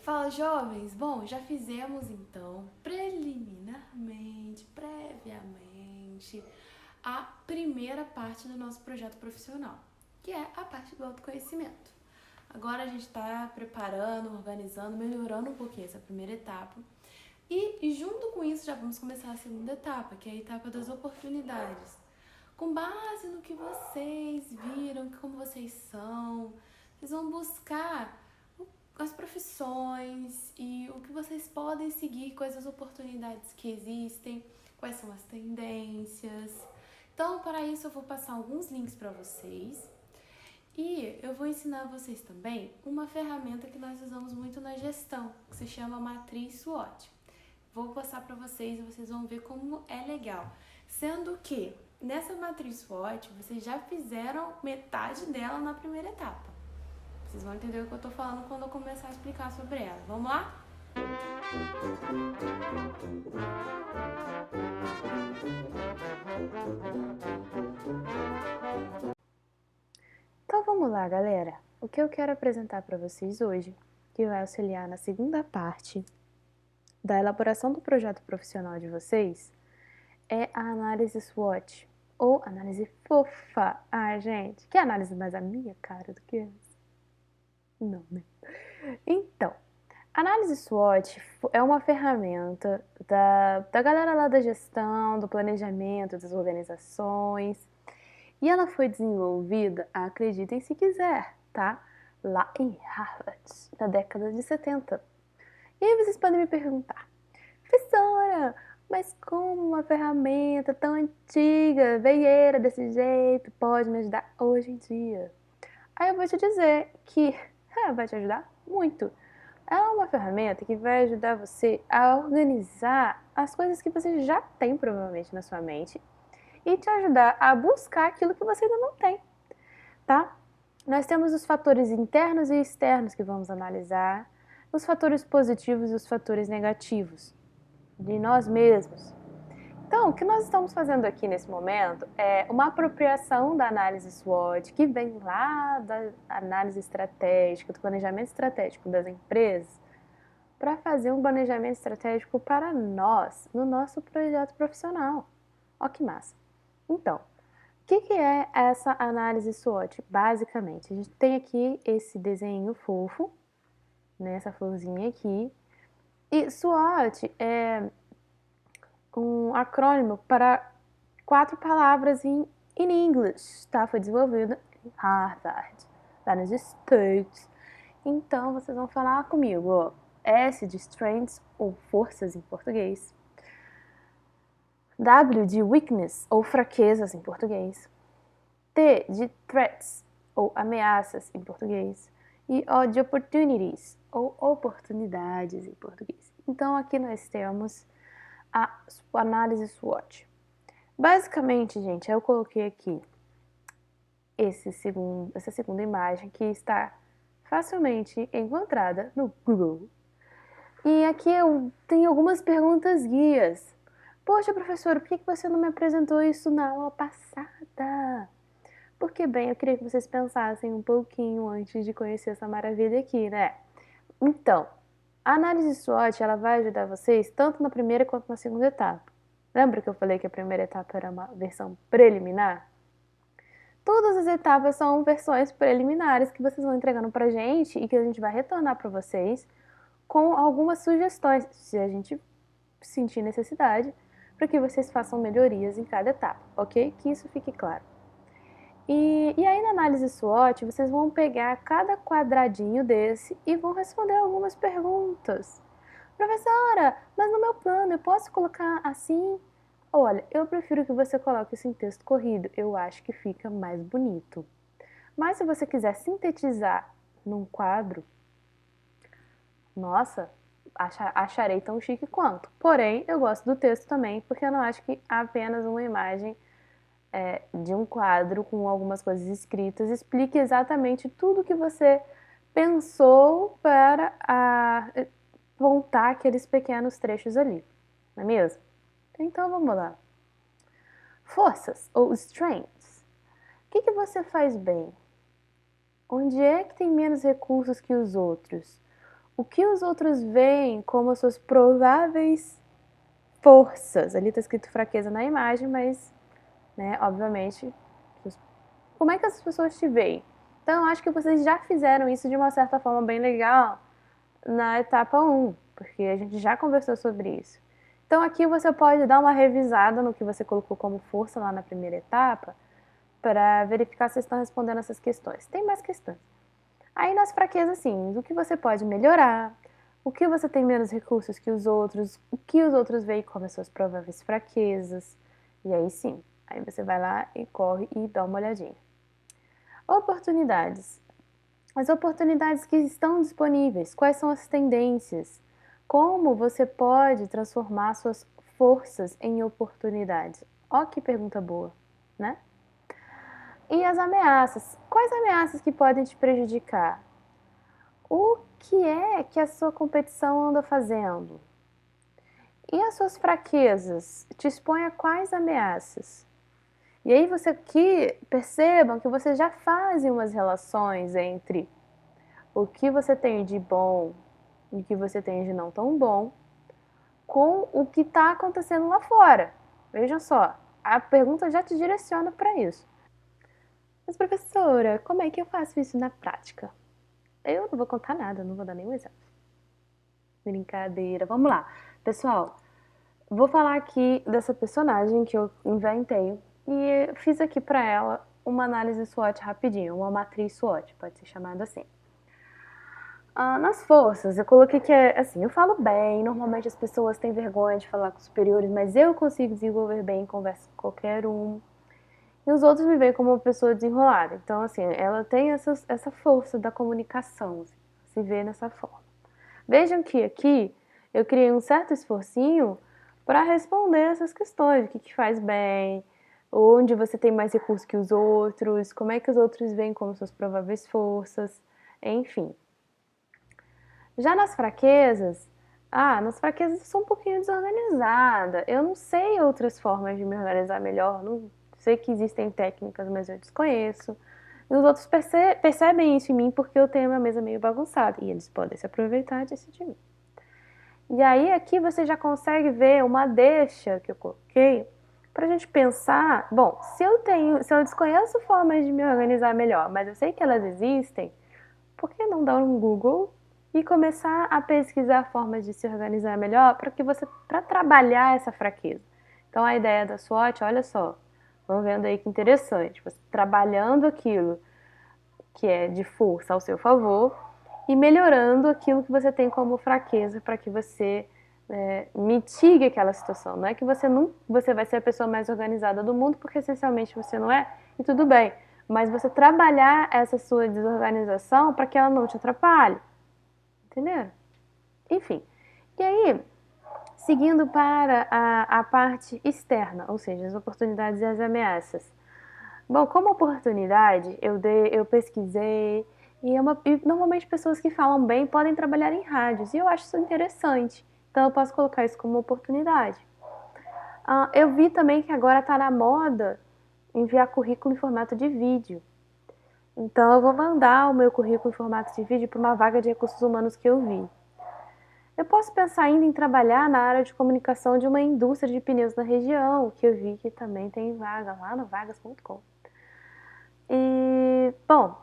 Fala, jovens! Bom, já fizemos então, previamente, a primeira parte do nosso projeto profissional, que é a parte do autoconhecimento. Agora a gente está preparando, organizando, melhorando um pouquinho essa primeira etapa. E junto com isso já vamos começar a segunda etapa, que é a etapa das oportunidades. Com base no que vocês viram, como vocês são, vocês vão buscar as profissões e o que vocês podem seguir, quais as oportunidades que existem, quais são as tendências. Então, para isso, eu vou passar alguns links para vocês e eu vou ensinar vocês também uma ferramenta que nós usamos muito na gestão, que se chama Matriz SWOT. Vou passar para vocês e vocês vão ver como é legal. Sendo que nessa Matriz SWOT, vocês já fizeram metade dela na primeira etapa. Vocês vão entender o que eu tô falando quando eu começar a explicar sobre ela. Vamos lá? Então vamos lá, galera. O que eu quero apresentar para vocês hoje, que vai auxiliar na segunda parte da elaboração do projeto profissional de vocês, é a análise SWOT, ou análise fofa. Ah, gente, que análise mais a minha cara do que essa? Não, né? Então, análise SWOT é uma ferramenta da galera lá da gestão, do planejamento, das organizações. E ela foi desenvolvida, acreditem se quiser, tá? Lá em Harvard, na década de 70. E aí vocês podem me perguntar, professora, mas como uma ferramenta tão antiga, veieira desse jeito, pode me ajudar hoje em dia? Aí eu vou te dizer que vai te ajudar muito. Ela é uma ferramenta que vai ajudar você a organizar as coisas que você já tem provavelmente na sua mente e te ajudar a buscar aquilo que você ainda não tem, tá? Nós temos os fatores internos e externos que vamos analisar, os fatores positivos e os fatores negativos de nós mesmos. Então, o que nós estamos fazendo aqui nesse momento é uma apropriação da análise SWOT, que vem lá da análise estratégica, do planejamento estratégico das empresas, para fazer um planejamento estratégico para nós, no nosso projeto profissional. Ó que massa! Então, o que é essa análise SWOT? Basicamente, a gente tem aqui esse desenho fofo, né, essa florzinha aqui, e SWOT é um acrônimo para 4 palavras em inglês, tá? Foi desenvolvido em Harvard, lá nos States. Então, vocês vão falar comigo, ó, S de strengths, ou forças em português, W de weakness, ou fraquezas em português, T de threats, ou ameaças em português, e O de opportunities, ou oportunidades em português. Então, aqui nós temos a análise SWOT. Basicamente, gente, eu coloquei aqui essa segunda imagem que está facilmente encontrada no Google. E aqui eu tenho algumas perguntas guias. Poxa, professora, por que você não me apresentou isso na aula passada? Porque, bem, eu queria que vocês pensassem um pouquinho antes de conhecer essa maravilha aqui, né? Então, a análise SWOT, ela vai ajudar vocês tanto na primeira quanto na segunda etapa. Lembra que eu falei que a primeira etapa era uma versão preliminar? Todas as etapas são versões preliminares que vocês vão entregando pra gente e que a gente vai retornar para vocês com algumas sugestões, se a gente sentir necessidade, para que vocês façam melhorias em cada etapa, ok? Que isso fique claro. E aí na análise SWOT, vocês vão pegar cada quadradinho desse e vão responder algumas perguntas. Professora, mas no meu plano eu posso colocar assim? Olha, eu prefiro que você coloque isso em texto corrido, eu acho que fica mais bonito. Mas se você quiser sintetizar num quadro, nossa, acharei tão chique quanto. Porém, eu gosto do texto também, porque eu não acho que apenas uma imagem de um quadro com algumas coisas escritas explique exatamente tudo que você pensou para montar aqueles pequenos trechos ali, não é mesmo? Então vamos lá. Forças ou strengths. O que você faz bem? Onde é que tem menos recursos que os outros? o que os outros veem como as suas prováveis forças. Ali está escrito fraqueza na imagem, mas, né, obviamente, como é que as pessoas te veem? Então, eu acho que vocês já fizeram isso de uma certa forma bem legal na etapa 1, porque a gente já conversou sobre isso. Então, aqui você pode dar uma revisada no que você colocou como força lá na primeira etapa, para verificar se vocês estão respondendo essas questões. Tem mais questões. Aí, nas fraquezas, sim, o que você pode melhorar, o que você tem menos recursos que os outros, o que os outros veem como as suas prováveis fraquezas. E aí, sim, aí você vai lá e corre e dá uma olhadinha. Oportunidades. As oportunidades que estão disponíveis, quais são as tendências? Como você pode transformar suas forças em oportunidades? Ó, que pergunta boa, né? E as ameaças? Quais ameaças que podem te prejudicar? O que é que a sua competição anda fazendo? E as suas fraquezas? Te expõe a quais ameaças? E aí você aqui percebam que vocês já fazem umas relações entre o que você tem de bom e o que você tem de não tão bom com o que está acontecendo lá fora. Vejam só, a pergunta já te direciona para isso. Mas professora, como é que eu faço isso na prática? Eu não vou contar nada, não vou dar nenhum exemplo. Brincadeira, vamos lá. Pessoal, vou falar aqui dessa personagem que eu inventei e fiz aqui para ela uma análise SWOT rapidinho, uma matriz SWOT, pode ser chamada assim. Nas forças, eu coloquei que assim, eu falo bem, normalmente as pessoas têm vergonha de falar com superiores, mas eu consigo desenvolver bem em conversa com qualquer um. E os outros me veem como uma pessoa desenrolada. Então, assim, ela tem essa força da comunicação, assim, se vê nessa forma. Vejam que aqui eu criei um certo esforcinho para responder essas questões, o que faz bem, onde você tem mais recursos que os outros, como é que os outros veem como suas prováveis forças, enfim. Já nas fraquezas, eu sou um pouquinho desorganizada, eu não sei outras formas de me organizar melhor, não sei que existem técnicas, mas eu desconheço. E os outros percebem isso em mim porque eu tenho a minha mesa meio bagunçada e eles podem se aproveitar disso de mim. E aí aqui você já consegue ver uma deixa que eu coloquei para a gente pensar, bom, se eu desconheço formas de me organizar melhor, mas eu sei que elas existem, por que não dar um Google e começar a pesquisar formas de se organizar melhor para trabalhar essa fraqueza? Então a ideia da SWOT, olha só, vão vendo aí que interessante, você trabalhando aquilo que é de força ao seu favor e melhorando aquilo que você tem como fraqueza para que você mitigue aquela situação. Não é que você vai ser a pessoa mais organizada do mundo, porque essencialmente você não é, e tudo bem. Mas você trabalhar essa sua desorganização para que ela não te atrapalhe. Entenderam? Enfim. E aí, seguindo para a parte externa, ou seja, as oportunidades e as ameaças. Bom, como oportunidade, eu pesquisei e normalmente pessoas que falam bem podem trabalhar em rádios e eu acho isso interessante. Então eu posso colocar isso como oportunidade. Eu vi também que agora está na moda enviar currículo em formato de vídeo. Então eu vou mandar o meu currículo em formato de vídeo para uma vaga de recursos humanos que eu vi. Eu posso pensar ainda em trabalhar na área de comunicação de uma indústria de pneus na região, que eu vi que também tem vaga lá no vagas.com. E, bom,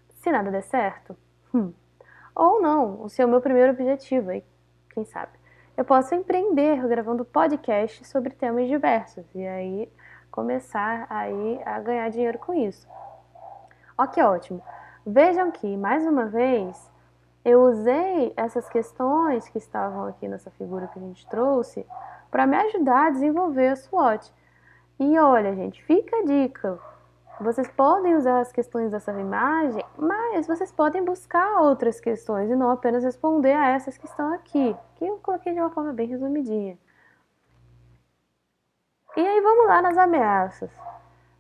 se nada der certo, ou não, se é o meu primeiro objetivo, aí, quem sabe, eu posso empreender gravando podcast sobre temas diversos e aí começar aí a ganhar dinheiro com isso. Ó, que ótimo. Vejam que, mais uma vez, eu usei essas questões que estavam aqui nessa figura que a gente trouxe para me ajudar a desenvolver a SWOT. E olha, gente, fica a dica. Vocês podem usar as questões dessa imagem, mas vocês podem buscar outras questões e não apenas responder a essas que estão aqui, que eu coloquei de uma forma bem resumidinha. E aí vamos lá nas ameaças.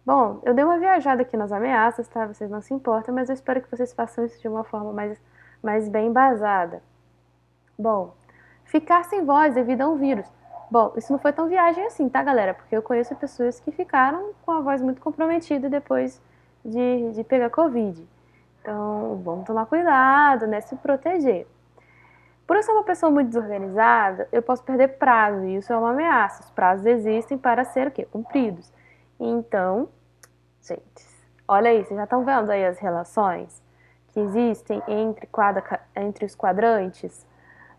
Bom, eu dei uma viajada aqui nas ameaças, tá? Vocês não se importam, mas eu espero que vocês façam isso de uma forma mais bem embasada. Bom, ficar sem voz devido a um vírus. Bom, isso não foi tão viagem assim, tá, galera? Porque eu conheço pessoas que ficaram com a voz muito comprometida depois de pegar Covid. Então, vamos tomar cuidado, né? Se proteger. Por eu ser uma pessoa muito desorganizada, eu posso perder prazo, e isso é uma ameaça. Os prazos existem para ser o quê? Cumpridos. Então, gente, olha aí, vocês já estão vendo aí as relações que existem entre os quadrantes?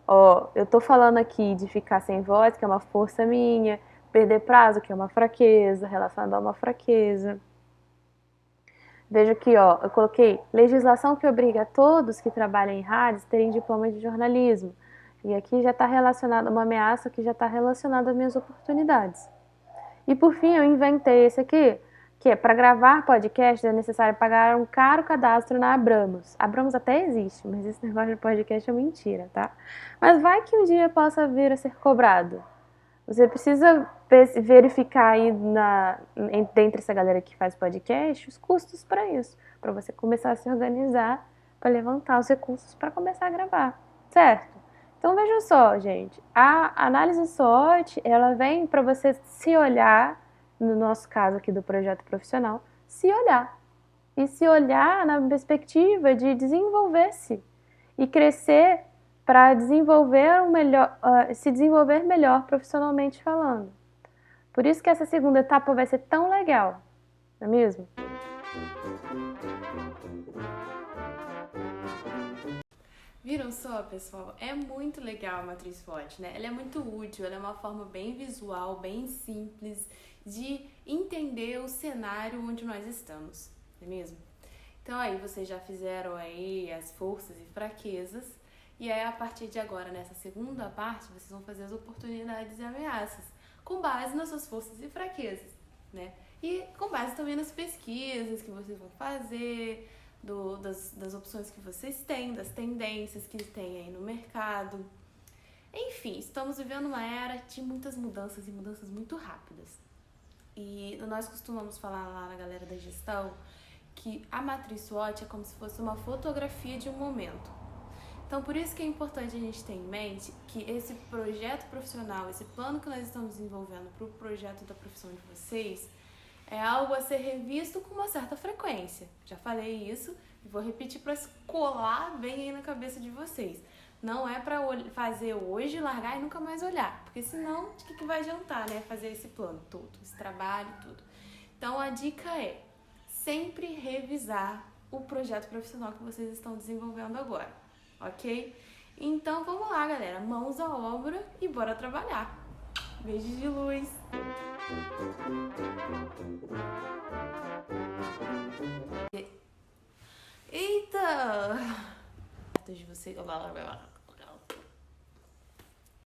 Ó, eu tô falando aqui de ficar sem voz, que é uma força minha, perder prazo, que é uma fraqueza, relacionado a uma fraqueza. Veja aqui, ó, eu coloquei legislação que obriga a todos que trabalham em rádios terem diploma de jornalismo. E aqui já está relacionado a uma ameaça que já está relacionada às minhas oportunidades. E por fim, eu inventei esse aqui, que é para gravar podcast é necessário pagar um caro cadastro na Abramos. Abramos até existe, mas esse negócio de podcast é mentira, tá? Mas vai que um dia possa vir a ser cobrado. Você precisa verificar aí dentre essa galera que faz podcast os custos para isso, para você começar a se organizar, para levantar os recursos para começar a gravar, certo? Então vejam só, gente, a análise SWOT, ela vem para você se olhar, no nosso caso aqui do projeto profissional, se olhar. E se olhar na perspectiva de desenvolver-se e crescer para se desenvolver melhor profissionalmente falando. Por isso que essa segunda etapa vai ser tão legal, não é mesmo? Viram só, pessoal? É muito legal a matriz SWOT, né? Ela é muito útil, ela é uma forma bem visual, bem simples de entender o cenário onde nós estamos, não é mesmo? Então aí vocês já fizeram aí as forças e fraquezas, e aí a partir de agora, nessa segunda parte, vocês vão fazer as oportunidades e ameaças, com base nas suas forças e fraquezas, né? E com base também nas pesquisas que vocês vão fazer, das opções que vocês têm, das tendências que tem aí no mercado. Enfim, estamos vivendo uma era de muitas mudanças e mudanças muito rápidas. E nós costumamos falar lá na galera da gestão que a matriz SWOT é como se fosse uma fotografia de um momento. Então, por isso que é importante a gente ter em mente que esse projeto profissional, esse plano que nós estamos desenvolvendo para o projeto da profissão de vocês, é algo a ser revisto com uma certa frequência. Já falei isso e vou repetir para colar bem aí na cabeça de vocês. Não é para fazer hoje, largar e nunca mais olhar, porque senão de que vai adiantar, né? Fazer esse plano todo, esse trabalho, tudo. Então a dica é sempre revisar o projeto profissional que vocês estão desenvolvendo agora, ok? Então vamos lá, galera, mãos à obra e bora trabalhar. Beijos de luz! Eita! De você.